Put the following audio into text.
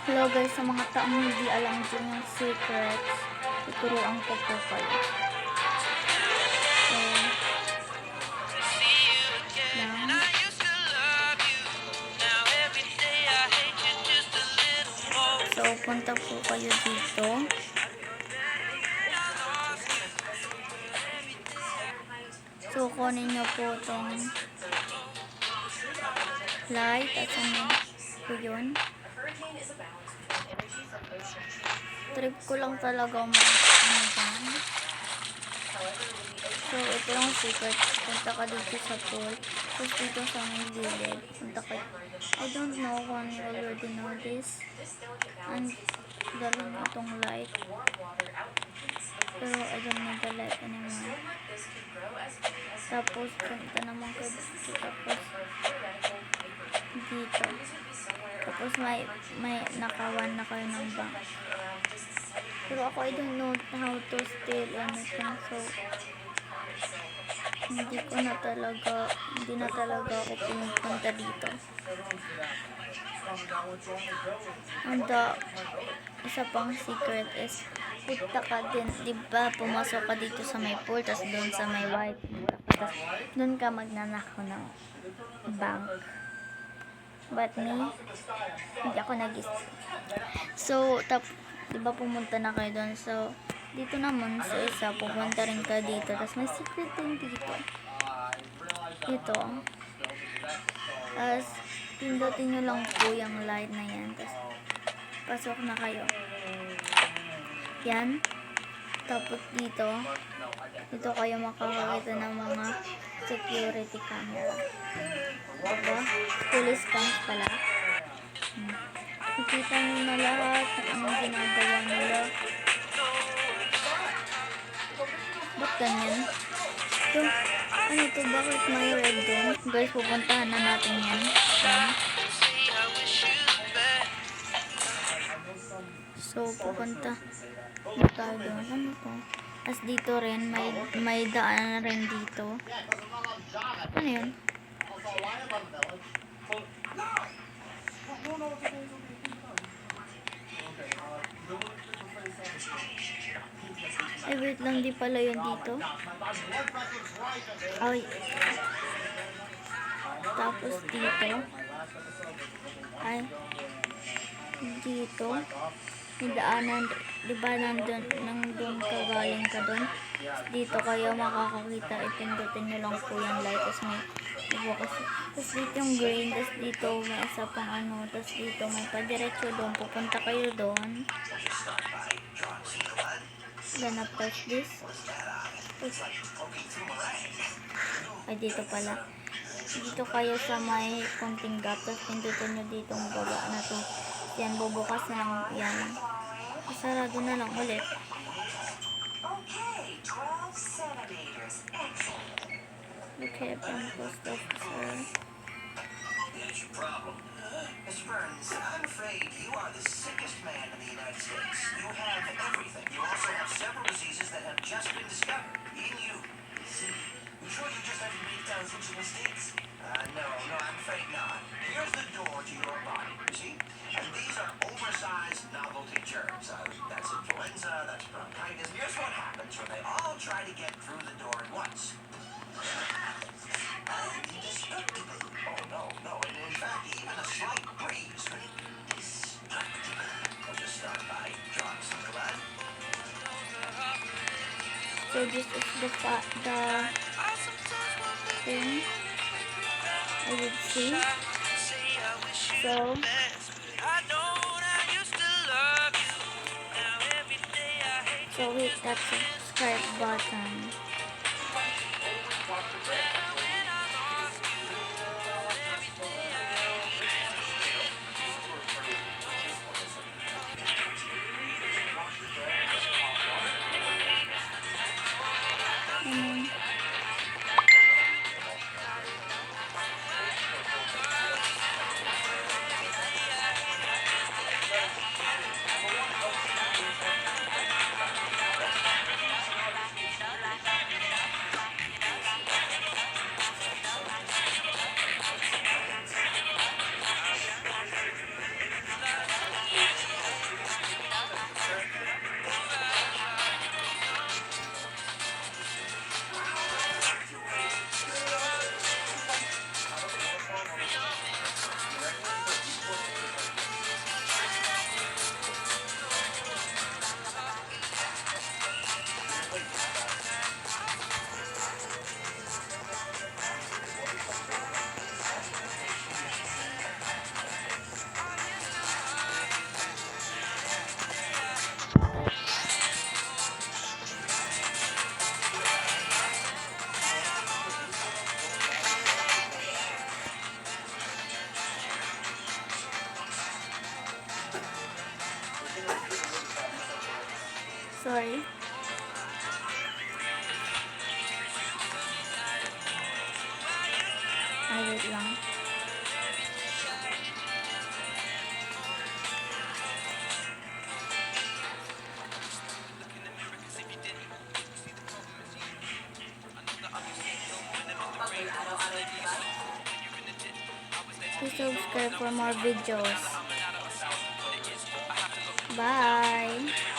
Hello guys, sa mga taong hindi alam dyan yung secrets, tuturuan ko po kayo. So, punta po kayo dito. So, kunin nyo po itong light at ano po yun. Trip ko lang talaga mag-ano. So, ito yung secret. Punta ka dito sa pool. Tapos dito sa may gilid. Punta ka. I don't know kung you already know this. And dalhin mo itong light. Pero I don't need the light anymore. Tapos, punta naman ka dito. Tapos, dito. Tapos, may nakawan na kayo ng bank. Pero ako, I don't know how to steal anything. So, hindi na talaga ako pinupunta dito. And isa pang secret is, punta ka din, diba, pumasok ka dito sa may pool, tas doon sa may white, tas doon ka magnanakaw ng bank. But me, hindi ako So, diba pumunta na kayo doon, so, dito naman sa isa, pupunta rin ka dito, tas may secret din dito. Ito. Tas, pindutin nyo lang po yung light na yan, tas, pasok na kayo. Yan. Tapos dito kayo makakakita ng mga security camera. Diba? Police cams pala. Nakita nyo na lahat kung anong ginagawa nila. Ba't ganyan? Ito, ano to? Bakit may red doon? Guys, pupuntahan na natin yan. So, pupunta na tayo doon. Ano to? As dito rin, may daan rin dito. Ano yun? Ay, wait lang, di pala yun dito. Ay. Tapos dito. Ay. Dito. May daanan, di ba nandun ka galing ka dun? Dito kayo makakakita, ipindutin nyo lang po yung light. Tapos may bukas. Tapos dito yung green, tapos dito may isa pang ano, tapos dito may padiretso doon. Pupunta kayo doon. Gonna touch this. Ay, dito pala. Dito kayo sa may konting gap, tapos pindutin nyo ditong baba na to. Yan, bubukas na lang yan. Sarado na lang ulit. Okay, I'm post officer. Mr. Burns, I'm afraid you are the sickest man in the United States. You have everything. You also have several diseases that have just been discovered in you. I'm sure you just haven't made some mistakes. No, I'm afraid not. Here's the door to your body, you see? And these are oversized novelty germs. That's influenza, that's bronchitis. Here's what happens when they all try to get through the door at once. Indestructible. Oh, no. And in fact, even a slight breeze could indestructible. We'll just start by drawing some blood. So this is the thing I would see. So hit that subscribe button. Sorry. Ay, wait lang. Please subscribe for more videos. Bye!